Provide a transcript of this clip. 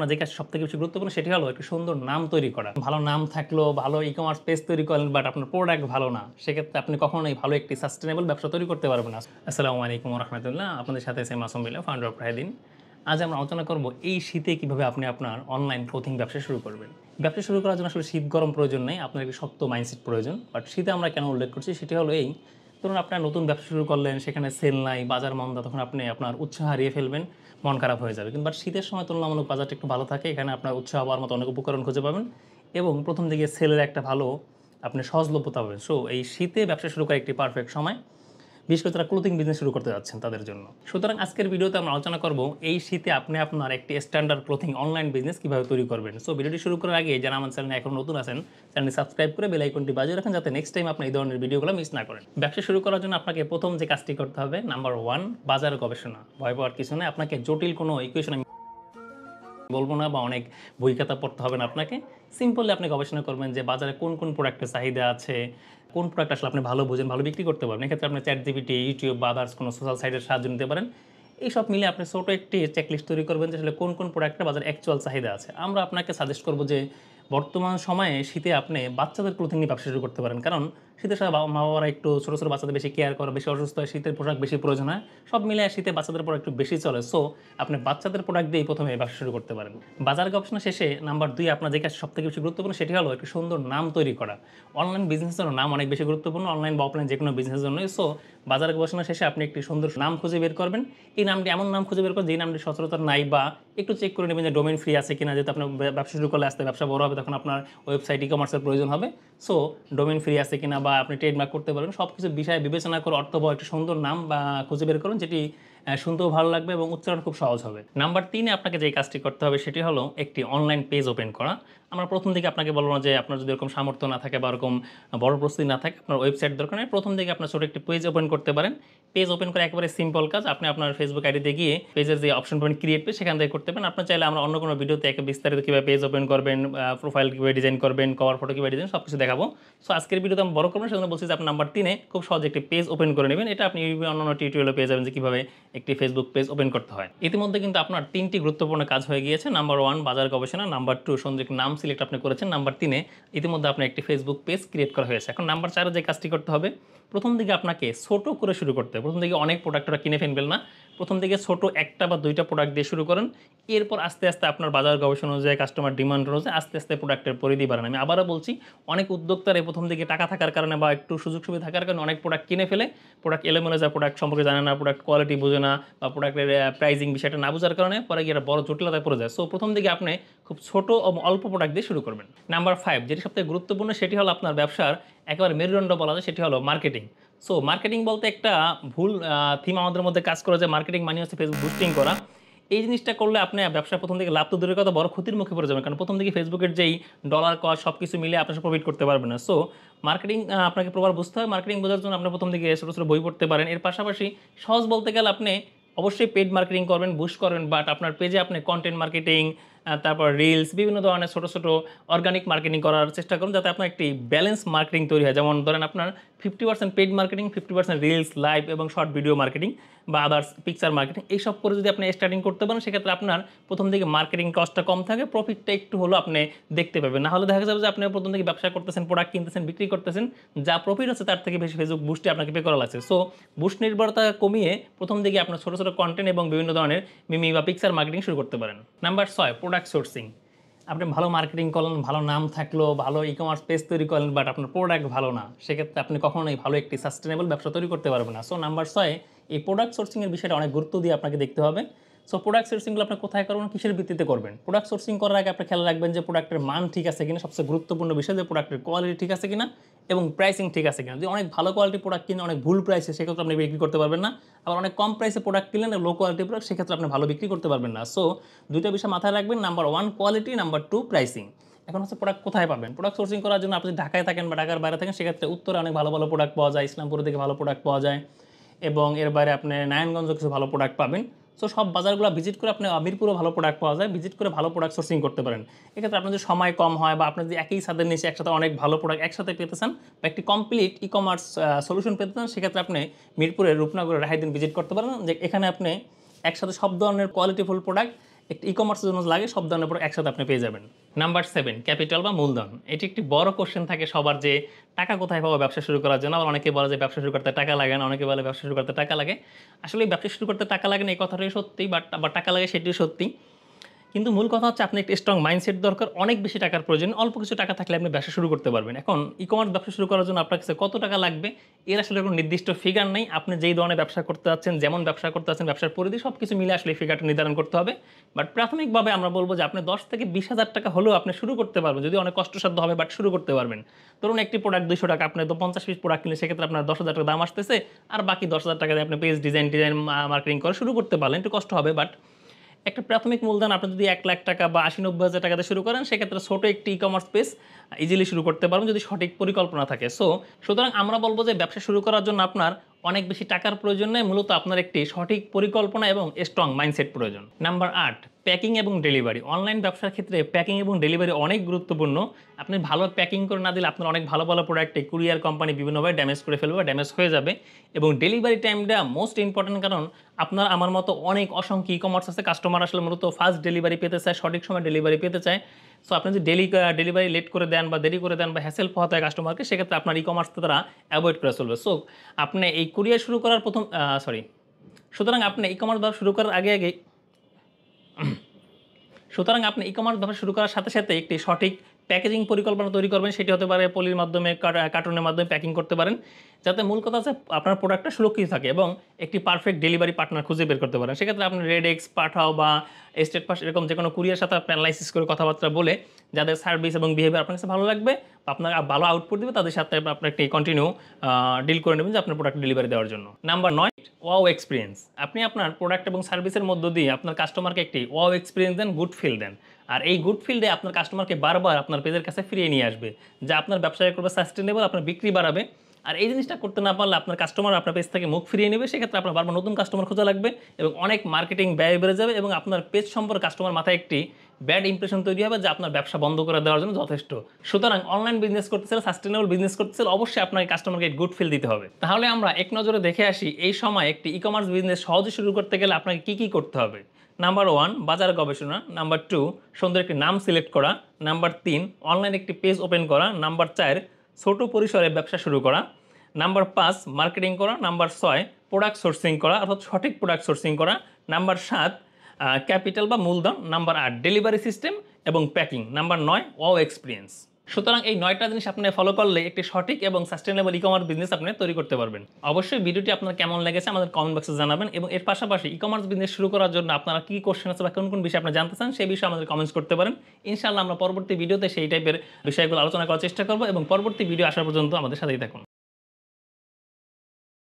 আপনার যে কাজ সবথেকে বেশি গুরুত্বপূর্ণ সেটি হলো একটি সুন্দর নাম তৈরি করা। ভালো নাম থাকলেও ভালো ই-কমার্স পেজ তৈরি করলেন বাট আপনার প্রোডাক্ট ভালো না। সেক্ষেত্রে আপনি কখনোই ভালো একটি সাস্টেইনেবল ব্যবসা তৈরি করতে পারবেন না। আসসালামু আলাইকুম ওয়া রাহমাতুল্লাহ। আপনাদের সাথে আছি মাসুম বিল্লাহ, ফাউন্ডার অফ রাহিদিন। আজ আমরা আলোচনা করব এই শীতে কিভাবে আপনি আপনার অনলাইন ক্লোথিং ব্যবসা শুরু করবেন। ব্যবসা শুরু করার জন্য আসলে শীত গরম প্রয়োজন নেই, আপনার একটি শক্ত মাইন্ডসেট প্রয়োজন। বাট শীতে আমরা কেন উল্লেখ করছি সেটি হলো এই, ধরুন আপনার নতুন ব্যবসা শুরু করলেন, সেখানে সেল নাই, বাজার মন্দা, তখন আপনি আপনার উৎসাহ হারিয়ে ফেলবেন, মন খারাপ হয়ে যাবে। কিন্তু বাট শীতের সময় তুলনামূলক বাজারটা একটু ভালো থাকে, এখানে আপনার উৎসাহ পাওয়ার মতো অনেক উপকরণ খুঁজে পাবেন এবং প্রথম দিকে সেলের একটা ভালো আপনি সহজলভ্যতা পাবেন। সো এই শীতে ব্যবসা শুরু করার একটি পারফেক্ট সময়, বিশেষ করে যারা ক্লোথিং বিজনেস শুরু করতে যাচ্ছেন তাদের জন্য। সুতরাং আজকের ভিডিওতে আমরা আলোচনা করব এই শীতে আপনি আপনার একটি স্ট্যান্ডার্ড ক্লোথিং অনলাইন বিজনেস কীভাবে তৈরি করবেন। সো ভিডিওটি শুরু করার আগে যারা আমার চ্যানেলে এখন নতুন আছেন, চ্যানেলটি সাবস্ক্রাইব করে বেল আইকনটি বাজিয়ে রাখেন যাতে নেক্সট টাইম আপনি এই ধরনের ভিডিওগুলো মিস না করেন। ব্যবসা শুরু করার জন্য আপনাকে প্রথম যে কাজটি করতে হবে, নাম্বার 1, বাজার গবেষণা। ভয় পাওয়ার কিছু নয়, আপনাকে জটিল কোনো ইকুয়েশন বলবো না বা অনেক বই খাতা পড়তে হবে না আপনাকে। সিম্পলি আপনি গবেষণা করবেন যে বাজারে কোন কোন প্রোডাক্টের চাহিদা আছে, কোন প্রোডাক্ট আসলে আপনি ভালো বুঝেন, ভালো বিক্রি করতে পারবেন। এক্ষেত্রে আপনি ChatGPT, ইউটিউব বা আদার্স কোনো সোশ্যাল সাইটের সাহায্য নিতে পারেন। এইসব মিলে আপনি ছোটো একটি চেকলিস্ট তৈরি করবেন যে আসলে কোন কোন প্রোডাক্টের বাজারে অ্যাকচুয়াল চাহিদা আছে। আমরা আপনাকে সাজেস্ট করব যে বর্তমান সময়ে শীতে আপনি বাচ্চাদের ক্লোথিং নিয়ে ব্যবসা শুরু করতে পারেন। কারণ শীতের সময় মা বাবারা একটু ছোটো ছোটো বাচ্চাদের বেশি কেয়ার করে, বেশি অসুস্থ হয়, শীতের পোশাক বেশি প্রয়োজন হয়। সব মিলে শীতে বাচ্চাদের প্রোডাক্ট একটু বেশি চলে। সো আপনি বাচ্চাদের প্রোডাক্ট দিয়েই প্রথমে ব্যবসা শুরু করতে পারেন। বাজার গবেষণা শেষে নাম্বার 2 আপনার যে কাজ সবথেকে বেশি গুরুত্বপূর্ণ সেটি হলো একটি সুন্দর নাম তৈরি করা। অনলাইন বিজনেসের জন্য নাম অনেক বেশি গুরুত্বপূর্ণ, অনলাইন বা অফলাইন যেকোনো বিজনেসের জন্যই। সো বাজার গবেষণা শেষে আপনি একটি সুন্দর নাম খুঁজে বের করবেন। এই নামটি এমন নাম খুঁজে বের করবেন যেই নামটি সচরাচর নাই, বা একটু চেক করে নেবেন যে ডোমেইন ফ্রি আছে কিনা, যেহেতু আপনার ব্যবসা শুরু করলে আসতে ব্যবসা বড় হবে, তখন আপনার ওয়েবসাইট ই-কমার্সের প্রয়োজন হবে। সো ডোমেইন ফ্রি আছে কিনা বা আপনি ট্রেডমার্ক করতে পারবেন, সব কিছু বিষয়ে বিবেচনা করে অর্থবহ একটি সুন্দর নাম বা খুঁজে বের করুন, যেটি শুনতেও ভালো লাগবে এবং উচ্চারণ খুব সহজ হবে। নাম্বার 3 আপনাকে যে কাজটি করতে হবে সেটি হলো একটি অনলাইন পেজ ওপেন করা। আমরা প্রথম দিকে আপনাকে বলবো না যে আপনার যদি এরকম সামর্থ্য না থাকে বা এরকম বড় প্রস্তুতি না থাকে, আপনার ওয়েবসাইট দরকার নেই। প্রথম দিকে আপনার ছোটো একটি পেজ ওপেন করতে পারেন। পেজ ওপেন করে একেবারে সিম্পল কাজ, আপনি আপনার ফেসবুক আইডিতে গিয়ে পেজের যে অপশন পাবেন ক্রিয়েট পেজ, সেখান থেকে করতে পারেন। আপনার চাইলে আমরা অন্য কোনো ভিডিওতে একে বিস্তারিত কীভাবে পেজ ওপেন করবেন, প্রোফাইল কীভাবে ডিজাইন করবেন, কভার ফটো কীভাবে ডিজাইন, সব কিছু দেখাবো। সো আজকের ভিডিওতে আমি বড় করবো না, সেজন্য বলছি যে আপনি নাম্বার 3 খুব সহজে একটি পেজ ওপেন করে নেবেন। এটা আপনি ইউটিউবে অন্যান্য টিউটোরিয়ালে পেয়ে যাবেন যে কীভাবে একটি ফেসবুক পেজ ওপেন করতে হয়। ইতিমধ্যে কিন্তু আপনার 3টি গুরুত্বপূর্ণ কাজ হয়ে গিয়েছে। নাম্বার 1 বাজার গবেষণা, নাম্বার 2 সুন্দর একটি নাম সিলেক্ট আপনি করেছেন, নাম্বার 3 ইতিমধ্যে আপনার একটি ফেসবুক পেজ ক্রিয়েট করা হয়েছে। এখন নাম্বার 4 যে কাজটি করতে হবে, প্রথম দিকে আপনাকে ছোট করে শুরু করতে হবে। প্রথম দিকে অনেক প্রোডাক্ট ওরা কিনে ফেলবেন না, প্রথম দিকে ছোট 1টা বা 2টা প্রোডাক্ট দিয়ে শুরু করেন। এরপর আস্তে আস্তে আপনার বাজার গবেষণা অনুযায়ী, কাস্টমার ডিমান্ড অনুযায়ী আস্তে আস্তে প্রোডাক্টের পরিধি বাড়ান। আমি আবারও বলছি, অনেক উদ্যোক্তারা প্রথম দিকে টাকা থাকার কারণে বা একটু সুযোগ সুবিধা থাকার কারণে অনেক প্রোডাক্ট কিনে ফেলে, প্রোডাক্ট এলোমেলো যায়, প্রোডাক্ট সম্পর্কে জানে না, প্রোডাক্ট কোয়ালিটি বোঝে না, বা প্রোডাক্টের প্রাইজিং বিষয়টা না বোঝার কারণে পরে গিয়ে বড় জটিলতায় পড়ে যায়। সো প্রথম দিকে আপনি খুব ছোট ও অল্প প্রোডাক্ট দিয়ে শুরু করবেন। নাম্বার 5 যেটি সবথেকে গুরুত্বপূর্ণ সেটি হলো আপনার ব্যবসার একেবারে মেরুদণ্ড বলা যায়, সেটি হলো মার্কেটিং। সো মার্কেটিং বলতে একটা ভুল থিম আমাদের মধ্যে কাজ করে যে মার্কেটিং মানে হচ্ছে ফেসবুক বুস্টিং করা। এই জিনিসটা করলে আপনি ব্যবসার প্রথম দিকে লাভ তো দূরের কথা, বড় ক্ষতির মুখে পড়ে যাবেন। কারণ প্রথম দিকে ফেসবুকের যেই ডলার কস্ট সব কিছু মিলে আপনার প্রফিট করতে পারবেন না। সো মার্কেটিং আপনাকে প্রপার বুঝতে হবে। মার্কেটিং বোঝার জন্য আপনি প্রথম দিকে ছোটো ছোটো বই পড়তে পারেন। এর পাশাপাশি সহজ বলতে গেলে আপনি অবশ্যই পেড মার্কেটিং করবেন, বুস্ট করবেন, বাট আপনার পেজে আপনি কন্টেন্ট মার্কেটিং, তারপর রিলস, বিভিন্ন ধরনের ছোটো ছোটো অর্গানিক মার্কেটিং করার চেষ্টা করুন, যাতে আপনার একটি ব্যালেন্স মার্কেটিং তৈরি হয়। যেমন ধরেন আপনার 50% পেড মার্কেটিং, 50% রিলস, লাইভ এবং শর্ট ভিডিও মার্কেটিং বা আদার্স পিকচার মার্কেটিং, এইসব করে যদি আপনি স্টার্টিং করতে পারেন, সেক্ষেত্রে আপনার প্রথম দিকে মার্কেটিং কস্টটা কম থাকে, প্রফিটটা একটু হলো আপনি দেখতে পাবেন। না হলে দেখা যাবে যে আপনি প্রথম দিকে ব্যবসা করতেছেন, প্রোডাক্ট কিনতেছেন, বিক্রি করতেছেন, যা প্রফিট হচ্ছে তার থেকে বেশি ফেসবুক বুস্টে আপনাকে পে করা লাগছে। সো বুস্ট নির্ভরতা কমিয়ে প্রথম দিকে আপনার ছোটো ছোটো কন্টেন্ট এবং বিভিন্ন ধরনের মিমি বা পিকচার মার্কেটিং শুরু করতে পারেন। Number 6 product sourcing. আপনি ভালো মার্কেটিং করলেন, ভালো নাম থাকলো, ভালো ই-কমার্স পেজ তৈরি করলেন, বাট আপনার প্রোডাক্ট ভালো না, সেক্ষেত্রে আপনি কখনোই ভালো একটি সাস্টেনেবল ব্যবসা তৈরি করতে পারবেন না। সো নাম্বার 6 এই প্রোডাক্ট সোর্সিংয়ের বিষয়টা অনেক গুরুত্ব দিয়ে আপনাকে দেখতে হবে। সো প্রোডাক্ট সোর্সিংগুলো আপনি কোথায় করবেন, কিসের ভিত্তিতে করবেন? প্রোডাক্ট সোর্সিং করার আগে আপনি খেয়াল রাখবেন যে প্রোডাক্টের মান ঠিক আছে কিনা, সবচেয়ে গুরুত্বপূর্ণ বিষয় যে প্রোডাক্টের কোয়ালিটি ঠিক আছে কিনা এবং প্রাইসিং ঠিক আছে কিনা। যদি অনেক ভালো কোয়ালিটির প্রোডাক্ট কিনে অনেক ভুল প্রাইসে, সেক্ষেত্রে আপনি বিক্রি করতে পারবেন না। আবার অনেক কম প্রাইসে প্রোডাক্ট কিনলেন লো কোয়ালিটির প্রোডাক্ট, সেক্ষেত্রে আপনি ভালো বিক্রি করতে পারবেন না। সো দুইটা বিষয় মাথায় রাখবেন, নাম্বার 1 কোয়ালিটি, নাম্বার 2 প্রাইসিং। এখন হচ্ছে প্রোডাক্ট কোথায় পাবেন? প্রোডাক্ট সোর্সিং করার জন্য আপনি যদি ঢাকায় থাকেন বা ঢাকার বাইরে থাকেন, সেক্ষেত্রে উত্তরে অনেক ভালো ভালো প্রোডাক্ট পাওয়া যায়, ইসলামপুরের দিকে ভালো প্রোডাক্ট পাওয়া যায় এবং এর বাইরে আপনি নারায়ণগঞ্জে কিছু ভালো প্রোডাক্ট পাবেন। সো সব বাজারগুলো ভিজিট করে আপনি মিরপুরেও ভালো প্রোডাক্ট পাওয়া যায়, ভিজিট করে ভালো প্রোডাক্ট সোর্সিং করতে পারেন। এক্ষেত্রে আপনার যদি সময় কম হয় বা আপনি যদি একই ছাদের নিচে একসাথে অনেক ভালো প্রোডাক্ট একসাথে পেতে চান বা একটি কমপ্লিট ই-কমার্স সলিউশন পেতে চান, সেক্ষেত্রে আপনি মিরপুরের রূপনগরের রাহিদিন ভিজিট করতে পারেন, যে এখানে আপনি একসাথে সব ধরনের কোয়ালিটিফুল প্রোডাক্ট একটি ই কমার্সের জন্য লাগে সব ধরনের প্রোডাক্ট একসাথে আপনি পেয়ে যাবেন। নাম্বার 7 ক্যাপিটাল বা মূলধন। এটি একটি বড় কোশ্চেন থাকে সবার যে টাকা কোথায় পাবো ব্যবসা শুরু করার জন্য। আবার অনেকে বলে যে ব্যবসা শুরু করতে টাকা লাগে না, অনেকে বলে ব্যবসা শুরু করতে টাকা লাগে। আসলে এই ব্যবসা শুরু করতে টাকা লাগে না এই কথাটাই সত্যি, বাট আবার টাকা লাগে সেটিও সত্যি। কিন্তু মূল কথা হচ্ছে আপনি একটা স্ট্রং মাইন্ডসেট দরকার, অনেক বেশি টাকার প্রয়োজন। অল্প কিছু টাকা থাকলে আপনি ব্যবসা শুরু করতে পারবেন। এখন ই-কমার্স ব্যবসা শুরু করার জন্য আপনার কাছে কত টাকা লাগবে এর আসলে কোনো নির্দিষ্ট ফিগার নেই। আপনি যেই ধরনের ব্যবসা করতে যাচ্ছেন, যেমন ব্যবসা করতে যাচ্ছেন, ব্যবসার পরিধি সব কিছু মিলে আসলে এই ফিগারটা নির্ধারণ করতে হবে। বাট প্রাথমিকভাবে আমরা বলবো যে আপনি 10 থেকে 20,000 টাকা হলেও আপনি শুরু করতে পারবেন, যদি অনেক কষ্টসাধ্য হবে বাট শুরু করতে পারবেন। ধরুন একটি প্রোডাক্ট 200 টাকা, আপনি তো 50 পিস প্রোডাক্ট কিনলে সেক্ষেত্রে আপনার 10,000 টাকা দাম আসতেছে, আর বাকি 10,000 টাকা দিয়ে আপনি পেজ ডিজাইন মার্কেটিং করে শুরু করতে পারলেন। একটু কষ্ট হবে, বাট একটা প্রাথমিক মূলধন আপনি যদি 1,00,000 টাকা বা 80-90,000 টাকা দিয়ে শুরু করেন, সেক্ষেত্রে ছোট একটি ই-কমার্স পেজ ইজিলি শুরু করতে পারবেন যদি সঠিক পরিকল্পনা থাকে। সুতরাং আমরা বলব যে ব্যবসা শুরু করার জন্য আপনার অনেক বেশি টাকার প্রয়োজন নেই, মূলত আপনার একটি সঠিক পরিকল্পনা এবং স্ট্রং মাইন্ডসেট প্রয়োজন। নাম্বার 8 প্যাকিং এবং ডেলিভারি। অনলাইন ব্যবসার ক্ষেত্রে প্যাকিং এবং ডেলিভারি অনেক গুরুত্বপূর্ণ। আপনি ভালো প্যাকিং করে না দিলে আপনার অনেক ভালো ভালো প্রোডাক্টে কুরিয়ার কোম্পানি বিভিন্নভাবে ড্যামেজ করে ফেলবে, ড্যামেজ হয়ে যাবে। এবং ডেলিভারি টাইমটা মোস্ট ইম্পর্টেন্ট, কারণ আপনার আমার মতো অনেক অসংখ্য ই-কমার্স আছে, কাস্টমার আসলে মূলত ফাস্ট ডেলিভারি পেতে চায়, সঠিক সময় ডেলিভারি পেতে চায়। সো আপনি যদি ডেলিভারি লেট করে দেন বা দেরি করে দেন বা হ্যাসেল পোহাতে হয় কাস্টমারকে, সেক্ষেত্রে আপনার ই-কমার্স তারা অ্যাভয়েড করে চলবে। সো আপনি এই কুরিয়ার শুরু করার সুতরাং আপনি ই-কমার্স ব্যবসা শুরু করার আগে সুতরাং আপনি ই-কমার্স ব্যবসা শুরু করার সাথে সাথে একটি সঠিক প্যাকেজিং পরিকল্পনা তৈরি করবেন। সেটি হতে পারে পলির মাধ্যমে, কার্টুনের মাধ্যমে প্যাকিং করতে পারেন, যাতে মূল কথা আছে আপনার প্রোডাক্টটা সুরক্ষিত থাকে, এবং একটি পারফেক্ট ডেলিভারি পার্টনার খুঁজে বের করতে পারেন। সেক্ষেত্রে আপনি রেডেক্স, পাঠাও বা স্টেট ফাস্ট এরকম যে কোনো কুরিয়ার সাথে আপনি অ্যানালাইসিস করে কথাবার্তা বলে যাদের সার্ভিস এবং বিহেভিয়ার আপনার কাছে ভালো লাগবে, আপনার ভালো আউটপুট দেবে, তাদের সাথে আপনি একটি কন্টিনিউ ডিল করে নেবেন যে আপনার প্রোডাক্ট ডেলিভারি দেওয়ার জন্য। Number 9 wow experience. আপনি আপনার প্রোডাক্ট এবং সার্ভিসের মধ্য দিয়ে আপনার কাস্টমারকে একটি ওয়াও এক্সপিরিয়েন্স দেন, গুড ফিল দেন। আর এই গুড ফিল্ডে আপনার কাস্টমারকে বারবার আপনার পেজের কাছে ফিরিয়ে নিয়ে আসবে, যা আপনার ব্যবসায় করবে সাস্টেনেবল, আপনার বিক্রি বাড়াবে। আর এই জিনিসটা করতে না পারলে আপনার কাস্টমার আপনার পেজ থেকে মুখ ফিরিয়ে নেবে, সেক্ষেত্রে আপনার বারবার নতুন কাস্টমার খোঁজা লাগবে এবং অনেক মার্কেটিং ব্যয় বেড়ে যাবে, এবং আপনার পেজ সম্পর্কে কাস্টমার মাথায় একটি ব্যাড ইমপ্রেশন তৈরি হবে, যা আপনার ব্যবসা বন্ধ করে দেওয়ার জন্য যথেষ্ট। সুতরাং অনলাইন বিজনেস করতে চাইলে, সাস্টেনেবল বিজনেস করতে চাইলে অবশ্যই আপনাকে কাস্টমারকে গুড ফিল দিতে হবে। তাহলে আমরা এক নজরে দেখে আসি এই সময় একটি ই-কমার্স বিজনেস সহজে শুরু করতে গেলে আপনাকে কী করতে হবে। নাম্বার 1 বাজার গবেষণা। নাম্বার 2 সুন্দর একটি নাম সিলেক্ট করা। নাম্বার 3 অনলাইন একটি পেজ ওপেন করা। নাম্বার 4 ছোট পরিসরে ব্যবসা শুরু করা। নাম্বার 5 মার্কেটিং করা। নাম্বার 6 প্রোডাক্ট সোর্সিং করা, অর্থাৎ সঠিক প্রোডাক্ট সোর্সিং করা। নাম্বার 7 ক্যাপিটাল বা মূলধন। নাম্বার 8 ডেলিভারি সিস্টেম এবং প্যাকিং। Number 9 wow experience. সুতরাং এই 9টা জিনিস আপনি ফলো করলে একটি সঠিক এবং সাস্টেনেবল ই-কমার্স বিজনেস আপনি তৈরি করতে পারবেন। অবশ্যই ভিডিওটি আপনার কেমন লেগেছে আমাদের কমেন্ট বক্সে জানাবেন, এবং এর পাশাপাশি ই-কমার্স বিজনেস শুরু করার জন্য আপনারা কী কোশ্চেন আছে বা কোন কোন বিষয়ে আপনি জানতে চান সেই বিষয়ে আমাদের কমেন্টস করতে পারেন। ইনশাআল্লাহ আমরা পরবর্তী ভিডিওতে সেই টাইপের বিষয়গুলো আলোচনা করার চেষ্টা করব, এবং পরবর্তী ভিডিও আসা পর্যন্ত আমাদের সাথেই থাকুন।